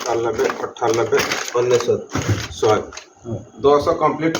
98 98 69 100 200 complete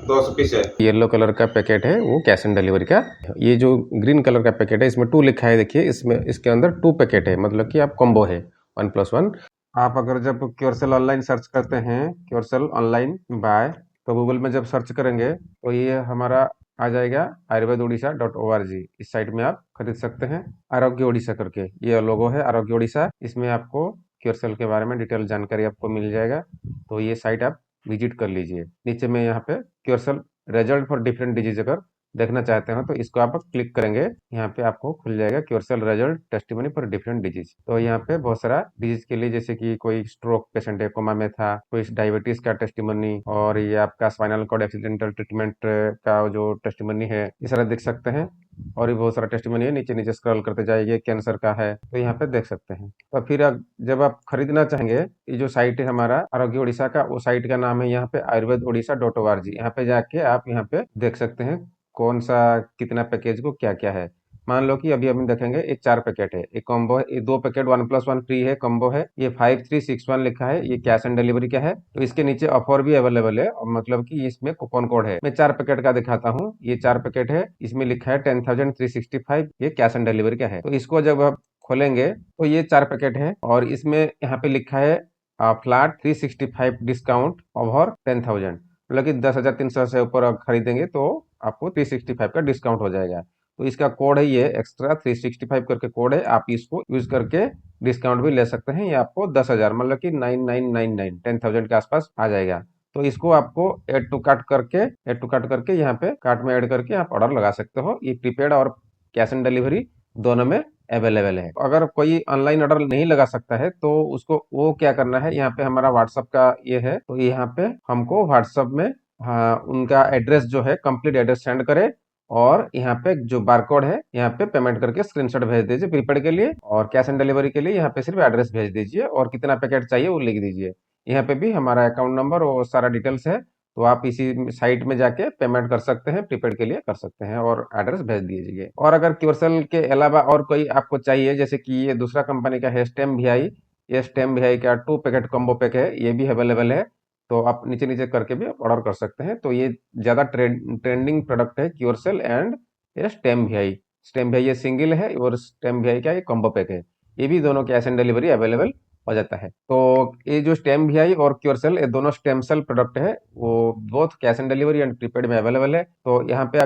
200 piece है। Yellow colour का packet है वो कैश ऑन डिलीवरी का। ये जो ग्रीन कलर का पैकेट है इसमें 2 लिखा है, देखिए इसमें इसके अंदर 2 पैकेट है, मतलब कि आप कॉम्बो है 1+1। आप अगर जब क्योरसेल ऑनलाइन सर्च करते हैं, क्योरसेल ऑनलाइन बाय, तो गूगल में जब सर्च करेंगे तो ये हमारा आ जाएगा ayurvedodisha.org। इस साइट में आप खरीद सकते हैं। आरोग्य ओडिशा करके ये लोगो है, आरोग्य ओडिशा। इसमें आपको क्योरसेल के बारे में डिटेल जानकारी आपको मिल जाएगा। तो ये साइट आप विजिट कर लीजिए। नीचे में यहाँ पे क्योरसेल रिजल्ट फॉर डिफरेंट डिजीज अगर देखना चाहते हो तो इसको आप क्लिक करेंगे, यहाँ पे आपको खुल जाएगा क्योरसेल result testimony for different disease. तो यहाँ पे बहुत सारा डिजीज के लिए, जैसे कि कोई स्ट्रोक पेशेंट है, कोमा में था, कोई डायबिटीज का टेस्टिमनी, और ये आपका स्पाइनल कॉर्ड एक्सीडेंटल ट्रीटमेंट का जो टेस्टिमनी है, ये सारा देख सकते हैं। और भी बहुत सारा टेस्टिमनी है, नीचे नीचे स्क्रॉल करते जाइए। कैंसर का है तो यहाँ पे देख सकते हैं। तो फिर जब आप खरीदना चाहेंगे, ये जो साइट है हमारा आरोग्य ओडिशा का, वो साइट का नाम है यहाँ पे ayurvedodisha.org। यहाँ पे जाके आप यहाँ पे देख सकते हैं कौन सा कितना पैकेज को क्या क्या है। मान लो कि अभी हम देखेंगे एक 4 पैकेट है, एक कॉम्बो है, ये 2 पैकेट 1+1 फ्री है, कॉम्बो है। ये 5361 लिखा है, ये कैश ऑन डिलीवरी का है। तो इसके नीचे ऑफर भी अवेलेबल है, और मतलब कि इसमें कूपन कोड है। मैं 4 पैकेट का दिखाता हूँ। ये 4 पैकेट है, इसमें लिखा है 10,365, ये कैश ऑन डिलीवरी का है। तो इसको जब आप खोलेंगे तो ये 4 पैकेट है, और इसमें यहाँ पे लिखा है फ्लैट 365 डिस्काउंट ओवर 10,000, मतलब कि 10,300 से ऊपर आप खरीदेंगे तो आपको 365 का डिस्काउंट हो जाएगा। तो इसका कोड है ये एक्स्ट्रा 365 करके कोड है, आप इसको यूज करके डिस्काउंट भी ले सकते हैं। ये आपको 10,000 मतलब कि 9999 10,000 के आसपास आ जाएगा। तो इसको आपको ऐड टू कार्ट करके यहाँ पे कार्ट में ऐड करके आप ऑर्डर लगा सकते हो। ये प्रीपेड और कैश ऑन डिलीवरी दोनों में अवेलेबल है। अगर कोई ऑनलाइन ऑर्डर नहीं लगा सकता है तो उसको वो क्या करना है, यहाँ पे हमारा व्हाट्सएप का ये है, तो यहाँ पे हमको व्हाट्सएप में उनका एड्रेस जो है कंप्लीट एड्रेस सेंड करे, और यहाँ पे जो बारकोड है यहाँ पे पेमेंट करके स्क्रीनशॉट भेज दीजिए प्रीपेड के लिए, और कैश ऑन डिलीवरी के लिए यहाँ पे सिर्फ एड्रेस भेज दीजिए और कितना पैकेट चाहिए वो लिख दीजिए। यहाँ पे भी हमारा अकाउंट नंबर और सारा डिटेल्स है, तो आप इसी साइट में जाके पेमेंट कर सकते हैं, प्रीपेड के लिए कर सकते हैं, और एड्रेस भेज दीजिए। और अगर क्योरसेल के अलावा और कोई आपको चाहिए, जैसे कि ये दूसरा कंपनी का है स्टेम वीआई, ये स्टेम वीआई का 2 पैकेट कॉम्बो पैक है, ये भी अवेलेबल है। तो आप नीचे नीचे करके भी ऑर्डर कर सकते हैं। तो ये ज्यादा ट्रेंडिंग प्रोडक्ट है क्योरसेल एंड ये स्टेम वीआई। स्टेम वीआई ये सिंगल है, और स्टेम वीआई का ये कॉम्बो पैक है। ये भी दोनों कैश ऑन डिलीवरी अवेलेबल हो जाता है। तो ये जो स्टेम वीआई और क्योरसेल, ये दोनों स्टेम सेल प्रोडक्ट है, वो both cash on delivery and prepaid में अवेलेबल है। तो यहाँ पे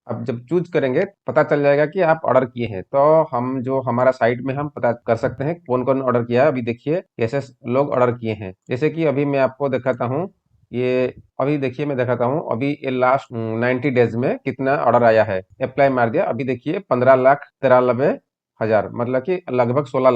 अब जब चूज करेंगे पता चल जाएगा कि आप ऑर्डर किए हैं, तो हम जो हमारा साइट में हम पता कर सकते हैं कौन कौन ऑर्डर किया है। अभी देखिए कैसे लोग ऑर्डर किए हैं, जैसे कि अभी मैं आपको दिखाता हूँ। ये अभी देखिए मैं दिखाता हूँ, अभी ये लास्ट 90 डेज में कितना ऑर्डर आया है। अप्लाई मार दिया, अभी देखिए 15,93,000, मतलब कि लगभग 16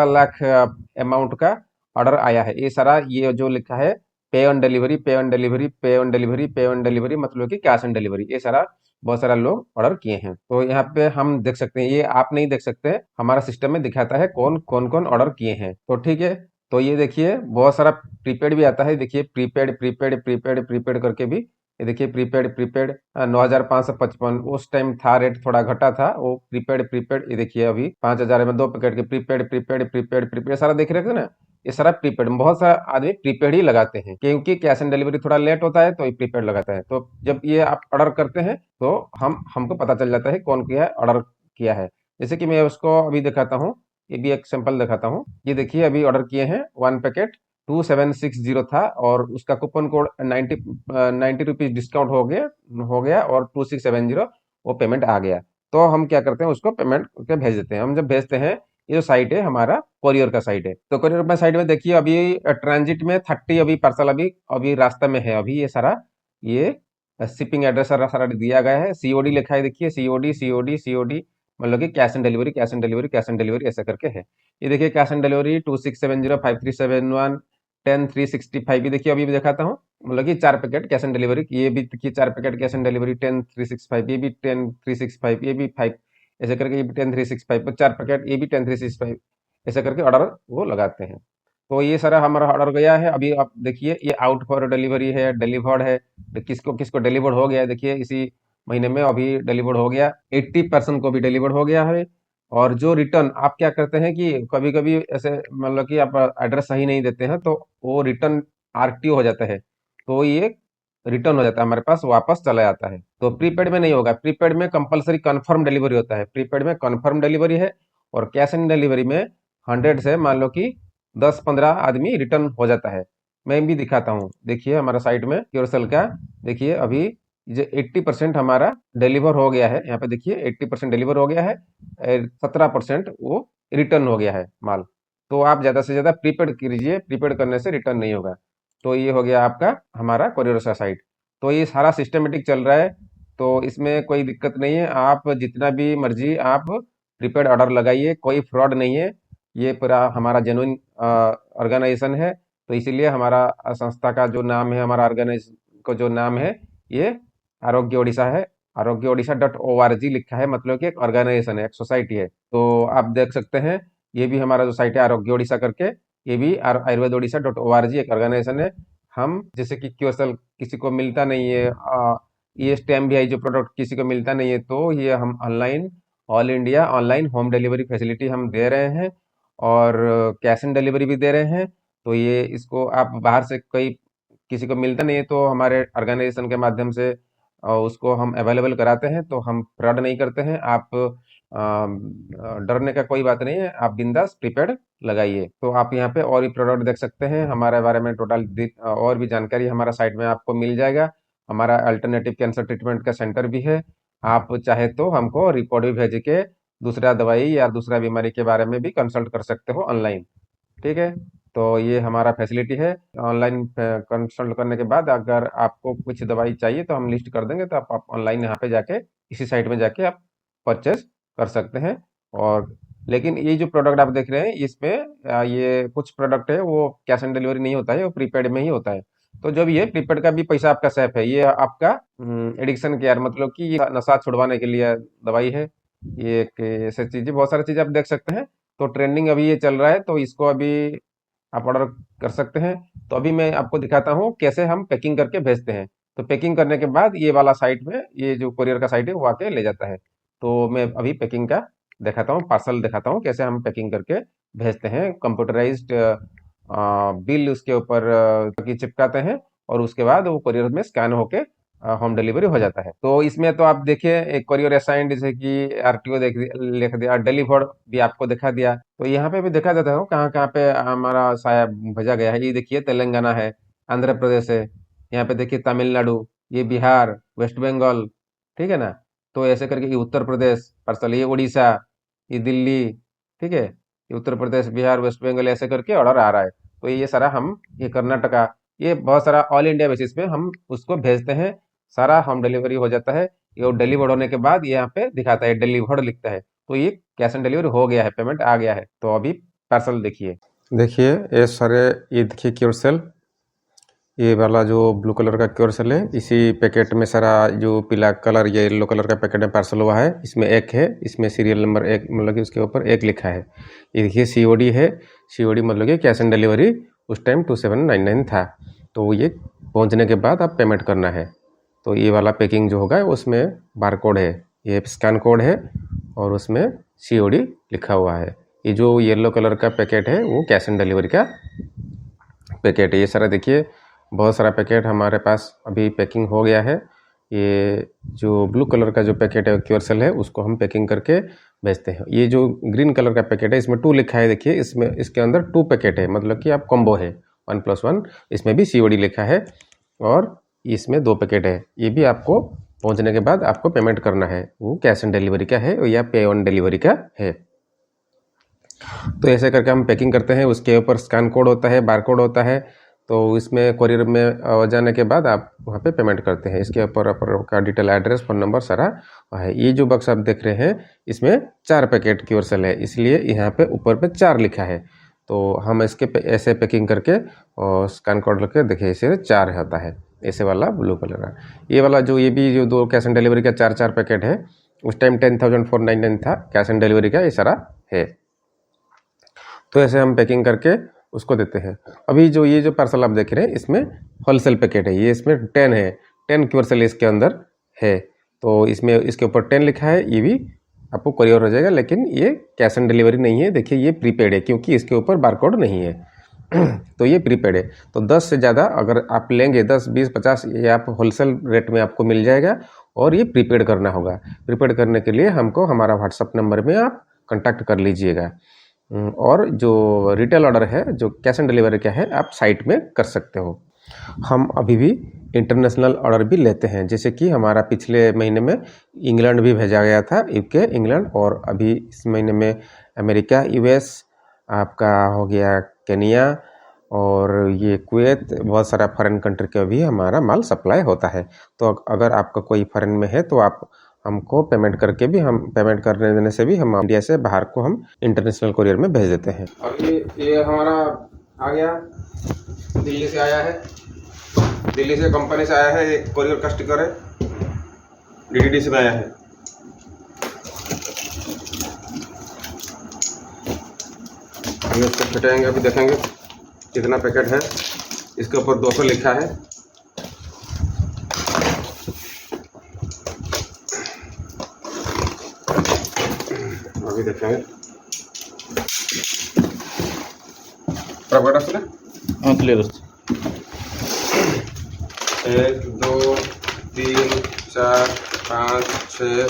लाख अमाउंट का ऑर्डर आया है। ये सारा ये जो लिखा है पे ऑन डिलीवरी, पे ऑन डिलीवरी, पे ऑन डिलीवरी, पे ऑन डिलीवरी, मतलब कि कैश ऑन डिलीवरी, ये सारा बहुत सारा लोग ऑर्डर किए हैं। तो यहाँ पे हम देख सकते हैं, ये आप नहीं देख सकते, हमारा सिस्टम में दिखाता है कौन कौन कौन ऑर्डर किए हैं। तो ठीक है, तो ये देखिए बहुत सारा प्रीपेड भी आता है। देखिए प्रीपेड प्रीपेड प्रीपेड प्रीपेड करके भी, ये देखिए प्रीपेड प्रीपेड 9,555 उस टाइम था, रेट थोड़ा घटा था वो प्रीपेड प्रीपेड। ये देखिए अभी 5,000 में 2 पैकेट के प्रीपेड प्रीपेड प्रीपेड प्रीपेड सारा देख रहे थे ना, ये सारा प्रीपेड। बहुत सारा आदमी प्रीपेड ही लगाते हैं, क्योंकि कैश ऑन डिलीवरी थोड़ा लेट होता है तो ये प्रीपेड लगाता है। तो जब ये आप ऑर्डर करते हैं तो हमको पता चल जाता है कौन किया है, ऑर्डर किया है। जैसे कि मैं उसको अभी दिखाता हूँ, ये भी एक सैंपल दिखाता हूँ। ये देखिए अभी ऑर्डर किए हैं 1 पैकेट 2760 था, और उसका कूपन कोड 90 रुपीज डिस्काउंट हो गया और 2670 वो पेमेंट आ गया। तो हम क्या करते हैं, उसको पेमेंट करके भेज देते हैं। हम जब भेजते हैं, ये जो साइट है हमारा कोरियर का साइट है, तो कोरियर में साइट में देखिए अभी ट्रांजिट में 30 अभी पार्सल अभी अभी रास्ते में है। अभी ये सारा ये शिपिंग एड्रेस सारा सारा दिया गया है। सीओडी लिखा है, देखिए सीओडी सीओडी सीओडी, मतलब कि cash on delivery cash on delivery cash on delivery ऐसा करके है। ये देखिए कैश ऑन डिलीवरी 2670 5371 10365। भी देखिए अभी भी दिखाता हूँ, मतलब कि 4 पैकेट कैश ऑन डिलीवरी, ये भी देखिए 4 पैकेट कैश ऑन डिलीवरी 10365, ये भी 10365, ये भी 5 ऐसे करके, ये भी 10365 4 पैकेट, ये भी 10365 ऐसे करके ऑर्डर वो लगाते हैं। तो ये सारा हमारा ऑर्डर गया है। अभी आप देखिए ये आउट फॉर डिलीवरी है, डिलीवर्ड है, किसको किसको डिलीवर्ड हो गया है, देखिए इसी महीने में अभी डिलीवर्ड हो गया, 80% को भी डिलीवर्ड हो गया है। और जो रिटर्न आप क्या करते हैं कि कभी-कभी ऐसे मतलब कि आप एड्रेस सही नहीं देते हैं तो वो रिटर्न आरटीओ हो जाता है। तो ये रिटर्न हो जाता है, हमारे पास वापस चला जाता है। तो प्रीपेड में नहीं होगा, प्रीपेड में कंपल्सरी कन्फर्म डिलीवरी होता है। प्रीपेड में कन्फर्म डिलीवरी है और कैश ऑन डिलीवरी में 100 से मान लो कि 10-15 आदमी रिटर्न हो जाता है। मैं भी दिखाता हूँ, देखिए हमारा साइट में क्योरसेल का, देखिए अभी जो 80% हमारा डिलीवर हो गया है, यहाँ पे देखिए 80% डिलीवर हो गया है, 17% वो रिटर्न हो गया है माल। तो आप ज़्यादा से ज़्यादा प्रीपेड कीजिए, प्रीपेड करने से रिटर्न नहीं होगा। तो ये हो गया आपका हमारा कोरियर का साइट। तो ये सारा सिस्टमेटिक चल रहा है, तो इसमें कोई दिक्कत नहीं है। आप जितना भी मर्जी आप प्रीपेड ऑर्डर लगाइए, कोई फ्रॉड नहीं है। ये पूरा हमारा जेन्युइन ऑर्गेनाइजेशन है, तो इसीलिए हमारा संस्था का जो नाम है, हमारा ऑर्गेनाइजेशन का जो नाम है, ये आरोग्य ओडिशा है। आरोग्य ओडिशा .org लिखा है, मतलब कि एक ऑर्गेनाइजेशन है, एक सोसाइटी है। तो आप देख सकते हैं, ये भी हमारा जो साइट है आरोग्य ओडिशा करके, ये भी आयुर्वेद ओडिशा .org एक ऑर्गेनाइजेशन है। हम जैसे कि क्योरसेल किसी को मिलता नहीं है, ये स्टैम्प भी आई जो प्रोडक्ट किसी को मिलता नहीं है, तो ये हम online all India online home delivery facility हम दे रहे हैं और कैश ऑन डिलीवरी भी दे रहे हैं। तो ये इसको आप बाहर से कोई किसी को मिलता नहीं है तो हमारे ऑर्गेनाइजेशन के माध्यम से उसको हम अवेलेबल कराते हैं। तो हम फ्रॉड नहीं करते हैं। आप डरने का कोई बात नहीं है, आप बिंदास प्रीपेड लगाइए। तो आप यहाँ पे और भी प्रोडक्ट देख सकते हैं, हमारे बारे में टोटल और भी जानकारी हमारा साइट में आपको मिल जाएगा। हमारा अल्टरनेटिव कैंसर ट्रीटमेंट का सेंटर भी है। आप चाहे तो हमको रिपोर्ट भी भेज के दूसरा दवाई या दूसरा बीमारी के बारे में भी कंसल्ट कर सकते हो ऑनलाइन। ठीक है, तो ये हमारा फैसिलिटी है। ऑनलाइन कंसल्ट करने के बाद अगर आपको कुछ दवाई चाहिए तो हम लिस्ट कर देंगे, तो आप ऑनलाइन यहाँ पे जाके इसी साइट में जाके आप परचेज कर सकते हैं। और लेकिन ये जो प्रोडक्ट आप देख रहे हैं इसमें ये कुछ प्रोडक्ट है वो कैश ऑन डिलीवरी नहीं होता है, वो प्रीपेड में ही होता है। तो जब ये प्रीपेड का भी पैसा आपका सेफ है, ये आपका एडिक्शन केयर, मतलब कि ये नशा छुड़वाने के लिए दवाई है। ये एक ऐसी चीजें, बहुत सारी चीजें आप देख सकते हैं। तो ट्रेंडिंग अभी ये चल रहा है, तो इसको अभी आप ऑर्डर कर सकते हैं। तो अभी मैं आपको दिखाता हूँ कैसे हम पैकिंग करके भेजते हैं। तो पैकिंग करने के बाद ये वाला साइट में, ये जो कोरियर का साइट है वो आके ले जाता है। तो मैं अभी पैकिंग का दिखाता हूँ, पार्सल दिखाता हूँ कैसे हम पैकिंग करके भेजते हैं। कंप्यूटराइज्ड बिल उसके ऊपर की चिपकाते हैं और उसके बाद वो कोरियर में स्कैन होके होम डिलीवरी हो जाता है। तो इसमें तो आप देखिए एक कोरियर असाइंड जैसे कि आरटीओ लिख दिया, डिलीवर्ड भी आपको दिखा दिया। तो यहाँ पे भी दिखा देता हूँ कहाँ कहाँ पे हमारा साया भेजा गया है। ये देखिए तेलंगाना है, आंध्र प्रदेश है, यहाँ पे देखिए तमिलनाडु, ये बिहार, वेस्ट बंगाल, ठीक है ना। तो ऐसे करके ये उत्तर प्रदेश पार्सल, ये उड़ीसा, ये दिल्ली, ठीक है, ये उत्तर प्रदेश, बिहार, वेस्ट बंगाल, ऐसे करके ऑर्डर आ रहा है। तो ये सारा हम, ये कर्नाटका, ये बहुत सारा ऑल इंडिया बेसिस पे हम उसको भेजते हैं। सारा होम डिलीवरी हो जाता है। ये डिलीवर्ड होने के बाद यहाँ पे दिखाता है डिलीवर्ड लिखता है, तो ये कैश ऑन डिलीवरी हो गया है, पेमेंट आ गया है। तो अभी पार्सल देखिए, ये सारे, ये देखिए क्योरसेल, ये वाला जो ब्लू कलर का क्योरसेल है, इसी पैकेट में सारा जो पीला कलर या येलो कलर का पैकेट में पार्सल हुआ है। इसमें एक है, इसमें सीरियल नंबर 1 मतलब कि उसके ऊपर 1 लिखा है। ये देखिए सीओडी है, सीओडी मतलब कि कैश ऑन डिलीवरी उस टाइम 2799 था। तो ये पहुंचने के बाद आप पेमेंट करना है। तो ये वाला पैकिंग जो होगा उसमें बारकोड है, ये स्कैन कोड है और उसमें सीओडी लिखा हुआ है। ये जो येलो कलर का पैकेट है वो कैश ऑन डिलीवरी का पैकेट है। ये सारा देखिए बहुत सारा पैकेट हमारे पास अभी पैकिंग हो गया है। ये जो ब्लू कलर का जो पैकेट है क्योरसेल है, उसको हम पैकिंग करके भेजते हैं। ये जो ग्रीन कलर का पैकेट है इसमें 2 लिखा है, देखिए इसमें, इसके अंदर 2 पैकेट है, मतलब कि आप कॉम्बो है 1+1। इसमें भी सीओडी लिखा है और इसमें 2 पैकेट है। ये भी आपको पहुंचने के बाद आपको पेमेंट करना है, वो कैश ऑन डिलीवरी का है या पे ऑन डिलीवरी का है। तो ऐसे करके हम पैकिंग करते हैं। उसके ऊपर स्कैन कोड होता है, बारकोड होता है। तो इसमें कोरियर में जाने के बाद आप वहाँ पे पेमेंट करते हैं। इसके ऊपर आपका डिटेल, एड्रेस, फ़ोन नंबर सारा है। ये जो बक्स आप देख रहे हैं इसमें 4 पैकेट क्योरसेल है, इसलिए यहाँ पे ऊपर पे 4 लिखा है। तो हम इसके ऐसे पैकिंग करके और स्कैन कोड लगे, देखिए इसे 4 होता है, ऐसे वाला ब्लू कलर का। ये वाला जो, ये भी जो 2 कैश ऑन डिलीवरी का 4 पैकेट है, उस टाइम 10,499 था कैश ऑन डिलीवरी का, ये सारा है। तो ऐसे हम पैकिंग करके उसको देते हैं। अभी जो ये जो पार्सल आप देख रहे हैं इसमें होलसेल पैकेट है, ये इसमें 10 है, 10 क्योरसेल इसके अंदर है। तो इसमें इसके ऊपर 10 लिखा है, ये भी आपको कोरियर हो जाएगा, लेकिन ये कैश ऑन डिलीवरी नहीं है। देखिए ये प्रीपेड है क्योंकि इसके ऊपर बारकोड नहीं है। तो ये प्रीपेड है। तो 10 से ज़्यादा अगर आप लेंगे 10, 20, 50 ये आप होलसेल रेट में आपको मिल जाएगा और ये प्रीपेड करना होगा। प्रीपेड करने के लिए हमको हमारा व्हाट्सअप नंबर में आप कॉन्टैक्ट कर लीजिएगा। और जो रिटेल ऑर्डर है, जो कैश ऑन डिलीवरी का है, आप साइट में कर सकते हो। हम अभी भी इंटरनेशनल ऑर्डर भी लेते हैं, जैसे कि हमारा पिछले महीने में इंग्लैंड भी भेजा गया था, यूके, इंग्लैंड, और अभी इस महीने में अमेरिका, यूएस, आपका हो गया केनिया, और ये कुवैत, बहुत सारा फॉरेन कंट्री का भी हमारा माल सप्लाई होता है। तो अगर आपका कोई फॉरेन में है तो आप हमको पेमेंट करके भी, हम पेमेंट करने देने से भी हम इंडिया से बाहर को हम इंटरनेशनल कोरियर में भेज देते हैं। और ये हमारा आ गया, दिल्ली से आया है, दिल्ली से कंपनी से आया है, ये कोरियर का स्टिकर है, डीटीडीसी में आया है। हम इसको फिटाएंगे, अभी देखेंगे कितना पैकेट है। इसके ऊपर 200 लिखा है। अभी देखेंगे हाँ क्लियर। 1 2 3 4 5 6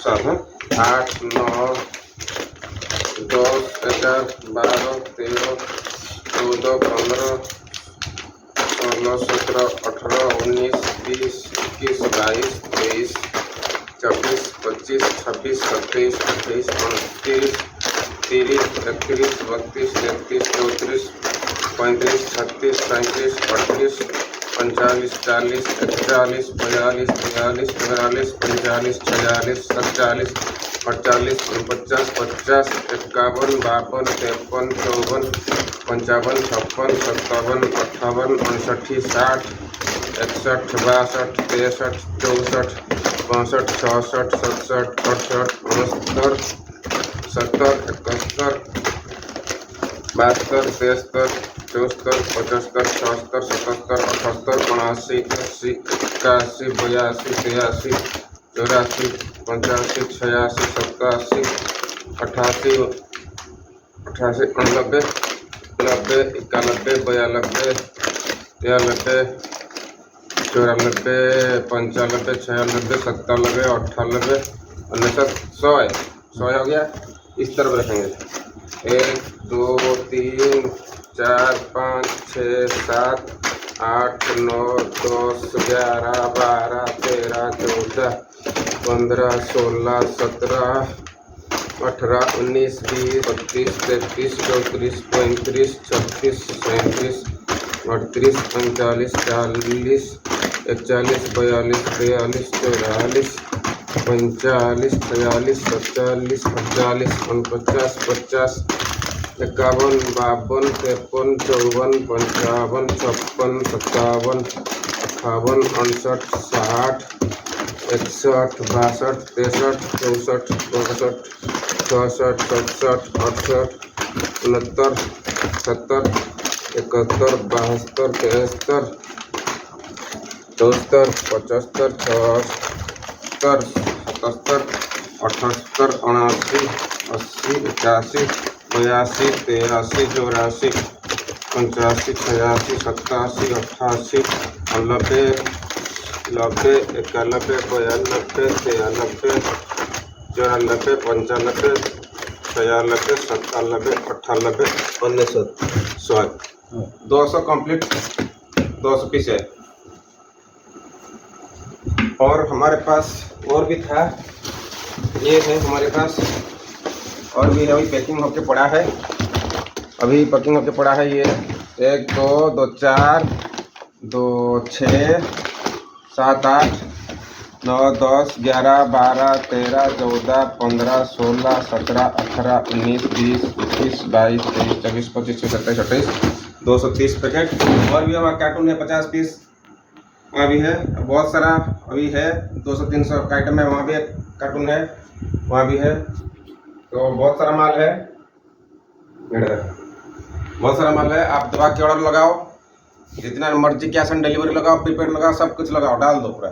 7 8 9 10 11 12 13 14 15 16 17 18 19 20 21 22 23 24 25 26 27 28 29 30 31 32 33 34 35 36 37 38 39 40 41 42 43 44 45 46 47 48 49 50 51 52 53 54 55 56 57 58 59 60 61 62 63 64 65 66 67 68 69 70 71 72 73 74 75 76 77 78 79 80 81 82 83 84 85 86 87 88 88 89 90 91 92 93 94 95 96 97 98 99 100 हो गया। इस तरफ रखेंगे 1 2 3 4 5 6 7 8 9 10 11 12 13 14 15 16 17 18 19 20 25 33 34 35 36 37 38 39 40 41 42 43 44 45 46 47 48 49 50 51 52 53 54 55 56 57 58 59 60 61 62 63 64 65 66 67 68 69 70 71 72 73 74 75 76 77 78 80 81 82 83 84 85 86 87 88 90 90 91 92 93 94 95 96 97 98 99 100 200 कंप्लीट 200 पीस है। और हमारे पास और भी था, ये है हमारे पास और भी है, अभी पैकिंग होके पड़ा है, अभी पैकिंग होके पड़ा है। ये 1 2 2 4 2 6 7 8 9 10 11 12 13 14 15 16 17 18 19 20 21 22 23 24 25 26 27 28 230 पैकेट। और भी हमारा कार्टून है 50 पीस, अभी है बहुत सारा, अभी है 200-300 का आइटम है, वहाँ भी एक कार्टून है, वहाँ भी है। तो बहुत सारा माल है, बहुत सारा माल है। आप दवा के ऑर्डर लगाओ, जितना मर्जी कैश ऑन डिलीवरी लगाओ, प्रीपेड लगाओ, सब कुछ लगाओ, डाल दो पूरा।